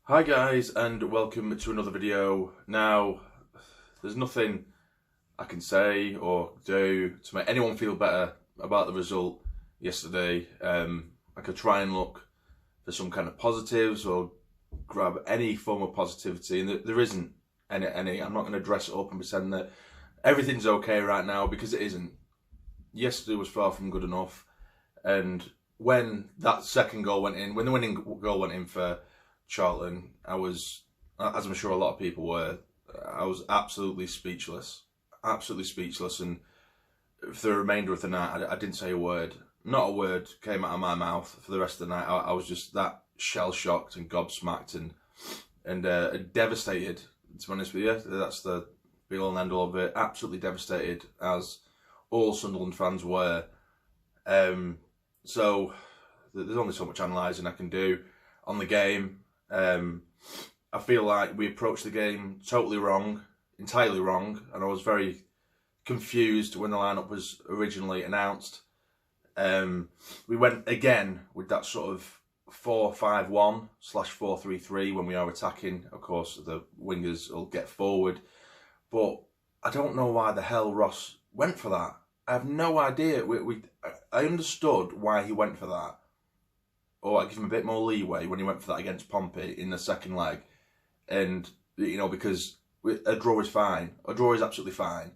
Hi guys, and welcome to another video. Now, there's nothing I can say or do to make anyone feel better about the result yesterday. I could try and look for some kind of positives or grab any form of positivity, and there isn't any. I'm not going to dress it up and pretend that everything's okay right now, because it isn't. Yesterday was far from good enough, and when that second goal went in, when the winning goal went in for Charlton, I was, as I'm sure a lot of people were, I was absolutely speechless. Absolutely speechless. And for the remainder of the night, I didn't say a word. Not a word came out of my mouth for the rest of the night. I was just that shell-shocked and gobsmacked and devastated, to be honest with you. That's the be-all and end-all of it. Absolutely devastated, as all Sunderland fans were. So there's only so much analysing I can do on the game. I feel like we approached the game totally wrong, entirely wrong, and I was very confused when the lineup was originally announced. We went again with that sort of 4-5-1/4-3-3 when we are attacking. Of course, the wingers will get forward, but I don't know why the hell Ross went for that. I have no idea. I understood why he went for that. Or I give him a bit more leeway when he went for that against Pompey in the second leg. And, you know, because a draw is fine. A draw is absolutely fine.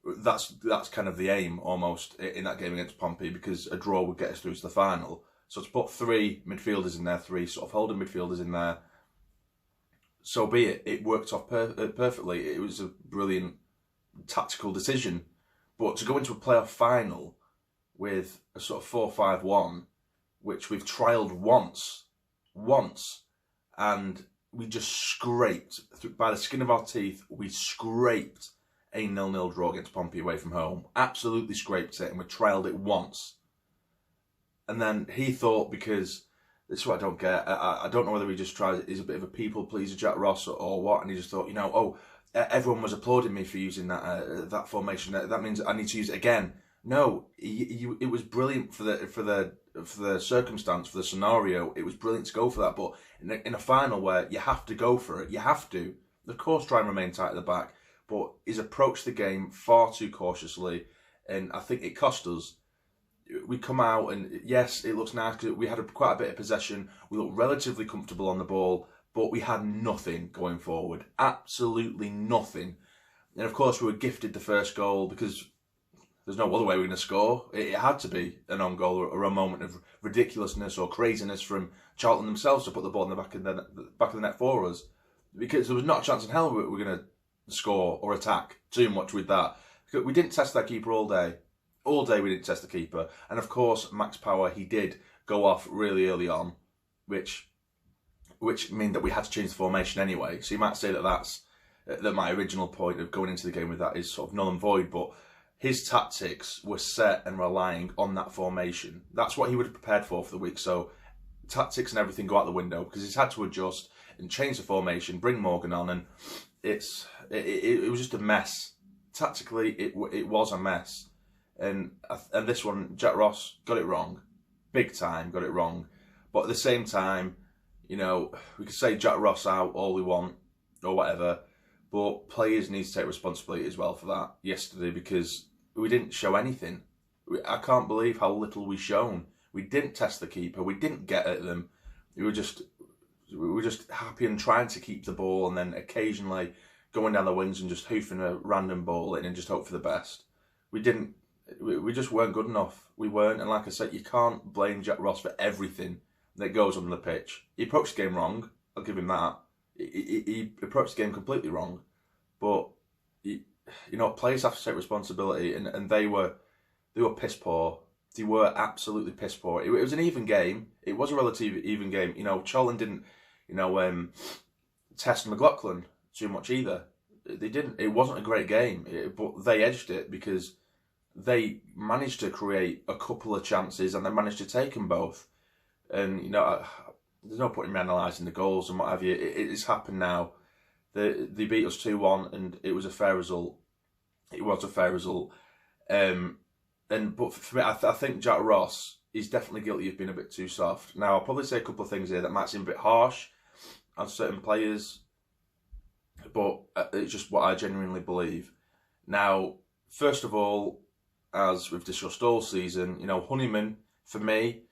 That's kind of the aim, almost, in that game against Pompey, because a draw would get us through to the final. So to put three midfielders in there, three sort of holding midfielders in there, so be it. It worked off perfectly. It was a brilliant tactical decision. But to go into a playoff final with a sort of 4-5-1, which we've trialled once, and we just scraped, by the skin of our teeth, we scraped a 0-0 draw against Pompey away from home. Absolutely scraped it, and we trialled it once. And then he thought, because, this is what I don't get, I don't know whether he just tries, he's a bit of a people pleaser, Jack Ross, or what, and he just thought, everyone was applauding me for using that formation, that means I need to use it again. No, it was brilliant for the circumstance, for the scenario. It was brilliant to go for that. But in a final where you have to go for it, you have to, of course, try and remain tight at the back. But he's approached the game far too cautiously, and I think it cost us. We come out, and yes, it looks nice because we had quite a bit of possession. We looked relatively comfortable on the ball, but we had nothing going forward. Absolutely nothing. And of course, we were gifted the first goal because there's no other way we're going to score. It had to be an own goal or a moment of ridiculousness or craziness from Charlton themselves to put the ball in the back of the net for us, because there was not a chance in hell we were going to score or attack too much with that. We didn't test that keeper all day. All day we didn't test the keeper. And of course, Max Power, he did go off really early on, which meant that we had to change the formation anyway. So you might say that my original point of going into the game with that is sort of null and void, but his tactics were set and relying on that formation. That's what he would have prepared for the week. So tactics and everything go out the window, because he's had to adjust and change the formation, bring Morgan on, and it was just a mess. Tactically, it was a mess. And this one, Jack Ross got it wrong. Big time, got it wrong. But at the same time, we could say Jack Ross out all we want or whatever, but players need to take responsibility as well for that yesterday, because we didn't show anything. I can't believe how little we shown. We didn't test the keeper. We didn't get at them. We were just happy and trying to keep the ball, and then occasionally going down the wings and just hoofing a random ball in and just hope for the best. We just weren't good enough. We weren't, and like I said, you can't blame Jack Ross for everything that goes on the pitch. He approached the game wrong. I'll give him that. He approached the game completely wrong, but players have to take responsibility, and they were piss poor. They were absolutely piss poor. It was an even game. It was a relatively even game. Charlton didn't, test McLaughlin too much either. They didn't. It wasn't a great game, but they edged it because they managed to create a couple of chances and they managed to take them both. And there's no point in me analysing the goals and what have you. It's happened now. They beat us 2-1, and it was a fair result. It was a fair result. But for me, I think Jack Ross is definitely guilty of being a bit too soft. Now, I'll probably say a couple of things here that might seem a bit harsh, on certain players, but it's just what I genuinely believe. Now, first of all, as we've discussed all season, you know, Honeyman, for me,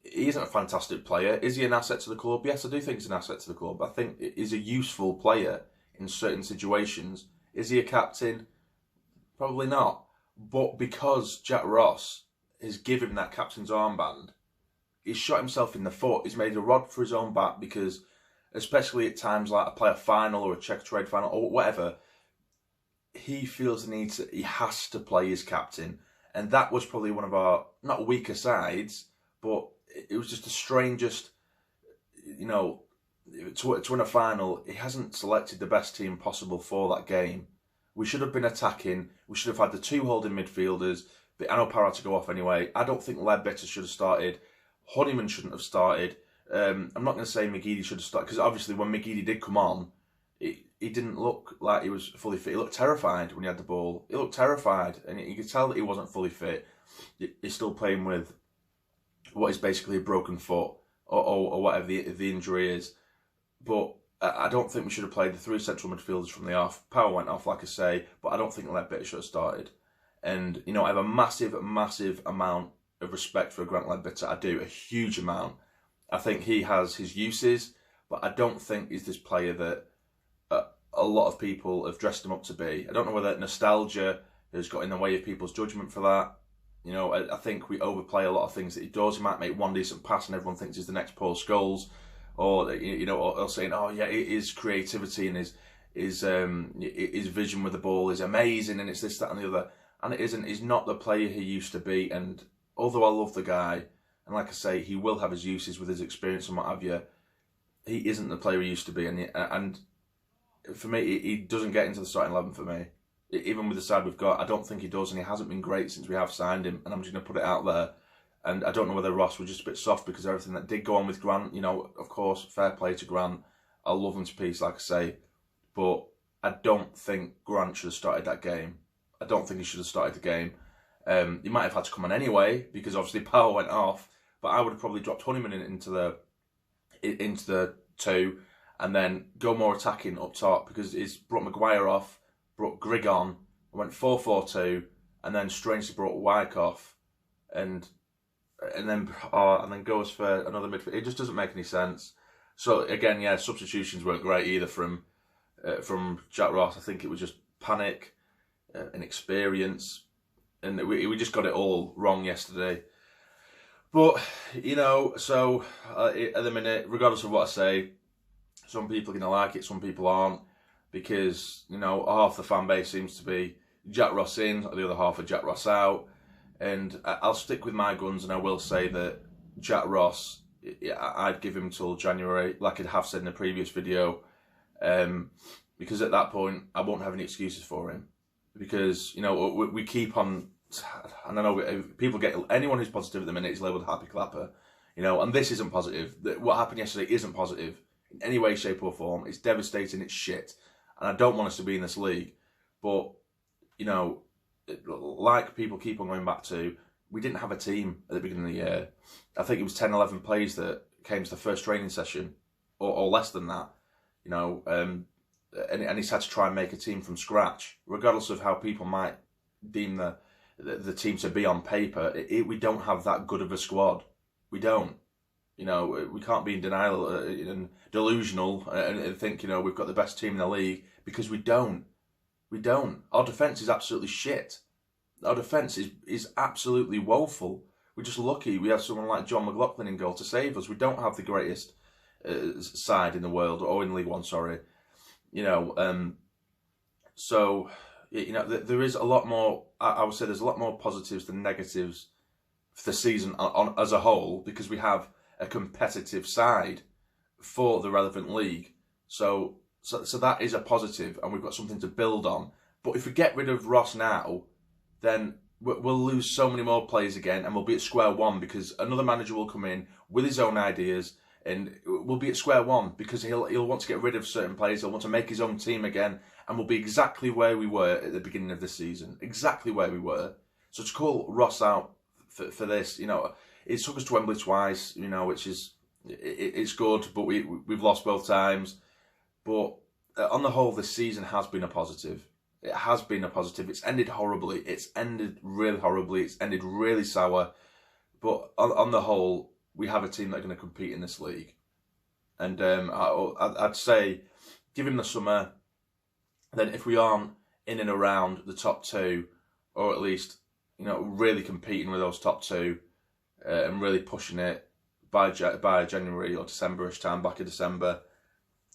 he isn't a fantastic player. Is he an asset to the club? Yes, I do think he's an asset to the club. I think he's a useful player in certain situations. Is he a captain? Probably not. But because Jack Ross has given him that captain's armband, he's shot himself in the foot. He's made a rod for his own back because, especially at times like a player final or a check trade final or whatever, he feels the need to, he has to play his captain. And that was probably one of our, not weaker sides, but it was just the strangest, you know, to win a final, he hasn't selected the best team possible for that game. We should have been attacking. We should have had the two holding midfielders. I know Parra had to go off anyway. I don't think Ledbetter should have started. Honeyman shouldn't have started. I'm not going to say McGeady should have started, because obviously when McGeady did come on, he didn't look like he was fully fit. He looked terrified when he had the ball. He looked terrified, and you could tell that he wasn't fully fit. He's still playing with what is basically a broken foot, or whatever the injury is. But I don't think we should have played the three central midfielders from the off. Power went off, like I say, but I don't think Ledbetter should have started. And, you know, I have a massive, massive amount of respect for Grant Ledbetter. I do, a huge amount. I think he has his uses, but I don't think he's this player that a lot of people have dressed him up to be. I don't know whether nostalgia has got in the way of people's judgment for that. You know, I think we overplay a lot of things that he does. He might make one decent pass and everyone thinks he's the next Paul Scholes. Or, you know, or saying, oh yeah, his creativity and his vision with the ball is amazing and it's this, that and the other. And it isn't. He's not the player he used to be. And although I love the guy, and like I say, he will have his uses with his experience and what have you, he isn't the player he used to be. And for me, he doesn't get into the starting 11 for me. Even with the side we've got, I don't think he does. And he hasn't been great since we have signed him. And I'm just going to put it out there. And I don't know whether Ross was just a bit soft because of everything that did go on with Grant. You know, of course, fair play to Grant. I love him to pieces, like I say. But I don't think Grant should have started that game. I don't think he should have started the game. He might have had to come on anyway because obviously Power went off. But I would have probably dropped Honeyman into the two and then go more attacking up top because he's brought Maguire off, brought Grigg on, went 4-4-2, and then strangely brought Wyckoff and then goes for another midfield. It just doesn't make any sense. So again, yeah, substitutions weren't great either from Jack Ross. I think it was just panic, inexperience, and we just got it all wrong yesterday. But you know, so at the minute, regardless of what I say, some people are going to like it, some people aren't, because you know half the fan base seems to be Jack Ross in, or the other half are Jack Ross out. And I'll stick with my guns, and I will say that Jack Ross, I'd give him till January, like I have said in the previous video, because at that point I won't have any excuses for him. Because you know we keep on, and I know people get, anyone who's positive at the minute is labelled happy clapper, you know, and this isn't positive. What happened yesterday isn't positive in any way, shape or form. It's devastating. It's shit, and I don't want us to be in this league. But you know, like people keep on going back to, we didn't have a team at the beginning of the year. I think it was 10, 11 players that came to the first training session, or less than that, you know, and he's had to try and make a team from scratch, regardless of how people might deem the team to be on paper. We don't have that good of a squad. We don't. You know, we can't be in denial and delusional and think, you know, we've got the best team in the league, because we don't. We don't. Our defence is absolutely shit. Our defence is absolutely woeful. We're just lucky we have someone like John McLaughlin in goal to save us. We don't have the greatest side in the world, or in League One, sorry. You know, so, you know, there is a lot more, I would say there's a lot more positives than negatives for the season as a whole, because we have a competitive side for the relevant league. So that is a positive, and we've got something to build on. But if we get rid of Ross now, then we'll lose so many more players again, and we'll be at square one, because another manager will come in with his own ideas, and we'll be at square one, because he'll want to get rid of certain players. He'll want to make his own team again, and we'll be exactly where we were at the beginning of this season. Exactly where we were. So to call Ross out for this, you know, it took us to Wembley twice, you know, which is it's good, but we've lost both times. But on the whole, this season has been a positive. It has been a positive. It's ended horribly. It's ended really horribly. It's ended really sour. But on the whole, we have a team that are going to compete in this league. And I'd say, give him the summer. Then if we aren't in and around the top two, or at least, really competing with those top two, and really pushing it by January or December-ish time, back in December.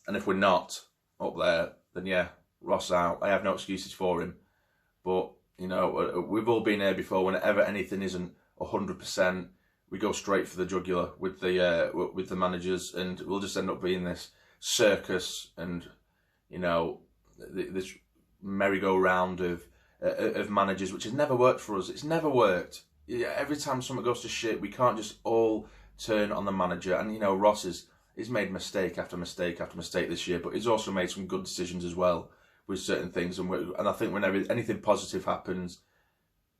And if we're not up there, then yeah, Ross out. I have no excuses for him. But, we've all been here before. Whenever anything isn't 100%, we go straight for the jugular with the managers, and we'll just end up being this circus and, this merry-go-round of managers, which has never worked for us. It's never worked. Every time something goes to shit, we can't just all turn on the manager. And, Ross he's made mistake after mistake after mistake this year, but he's also made some good decisions as well with certain things. And I think whenever anything positive happens,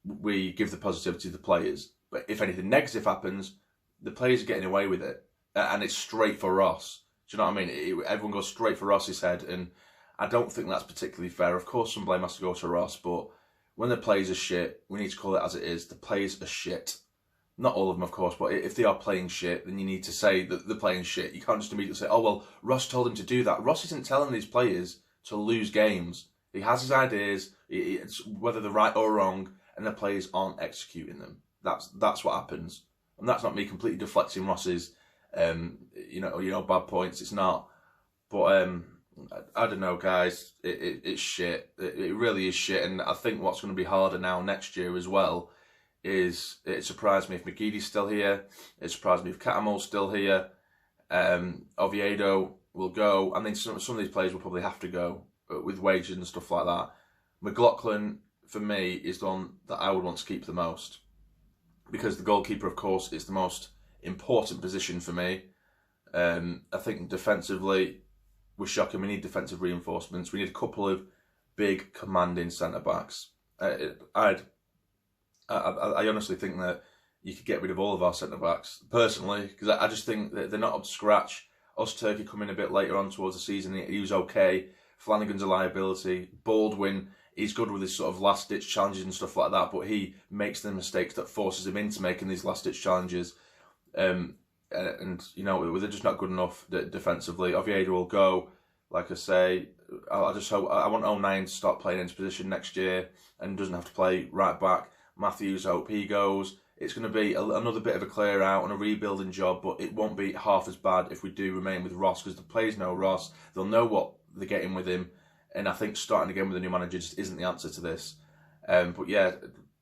we give the positivity to the players. But if anything negative happens, the players are getting away with it. And it's straight for Ross. Do you know what I mean? Everyone goes straight for Ross's head, and I don't think that's particularly fair. Of course, some blame has to go to Ross, but when the players are shit, we need to call it as it is. The players are shit. Not all of them, of course, but if they are playing shit, then you need to say that they're playing shit. You can't just immediately say, oh, well, Ross told him to do that. Ross isn't telling these players to lose games. He has his ideas, whether they're right or wrong, and the players aren't executing them. That's what happens. And that's not me completely deflecting Ross's, bad points. It's not. But I don't know, guys. It's shit. It really is shit. And I think what's going to be harder now next year as well is, it surprised me if McGeady's still here. It surprised me if Catamol's still here. Oviedo will go. I mean, some of these players will probably have to go with wages and stuff like that. McLaughlin, for me, is the one that I would want to keep the most. Because the goalkeeper, of course, is the most important position for me. I think defensively, we're shocking. We need defensive reinforcements. We need a couple of big, commanding centre-backs. I honestly think that you could get rid of all of our centre-backs, personally, because I just think that they're not up to scratch. Turkey coming a bit later on towards the season, he was okay. Flanagan's a liability. Baldwin, he's good with his sort of last-ditch challenges and stuff like that, but he makes the mistakes that forces him into making these last-ditch challenges. And they're just not good enough defensively. Oviedo will go. Like I say, I just hope, I want 09 to start playing in his position next year and doesn't have to play right back. Matthews, I hope he goes. It's going to be another bit of a clear out and a rebuilding job, but it won't be half as bad if we do remain with Ross, because the players know Ross. They'll know what they're getting with him. And I think starting again with a new manager just isn't the answer to this. But yeah,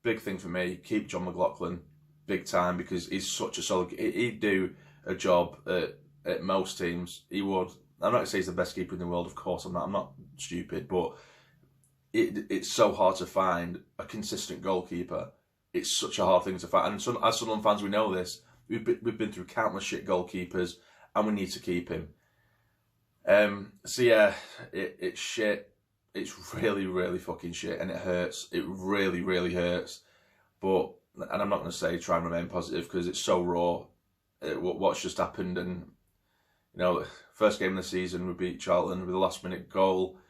big thing for me, keep John McLaughlin big time, because he's such a solid... He'd do a job at most teams. He would. I'm not going to say he's the best keeper in the world, of course. I'm not stupid, but it's so hard to find a consistent goalkeeper. It's such a hard thing to find. And as Sunderland fans, we know this. We've been through countless shit goalkeepers, and we need to keep him. So yeah, it's shit. It's really, really fucking shit, and it hurts. It really, really hurts. But, and I'm not going to say try and remain positive, because it's so raw. What's just happened, and first game of the season we beat Charlton with a last-minute goal,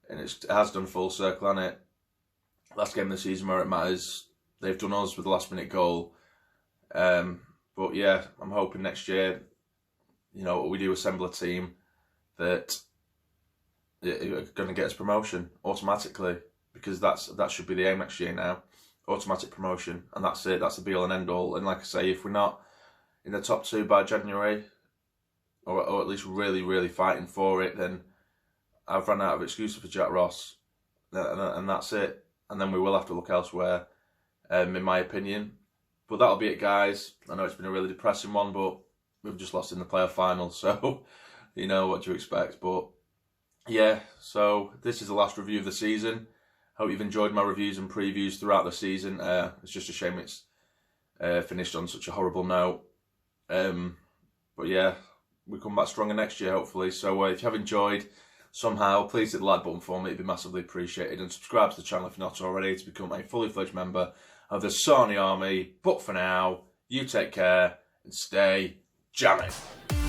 and it has done full circle, hasn't it? Last game of the season where it matters, they've done us with a last-minute goal. But yeah, I'm hoping next year, we do assemble a team that are going to get us promotion automatically, because that should be the aim next year now. Automatic promotion, and that's it. That's the be-all and end-all. And like I say, if we're not in the top two by January, or at least really, really fighting for it, then I've run out of excuses for Jack Ross, and that's it. And then we will have to look elsewhere, in my opinion. But that'll be it, guys. I know it's been a really depressing one, but we've just lost in the playoff final, so what you expect. But yeah, so this is the last review of the season. Hope you've enjoyed my reviews and previews throughout the season. It's just a shame it's finished on such a horrible note. But yeah, we come back stronger next year, hopefully. So if you have enjoyed somehow, please hit the like button for me. It'd be massively appreciated. And subscribe to the channel if you're not already, to become a fully fledged member of the Sarny Army. But for now, you take care and stay Jam it.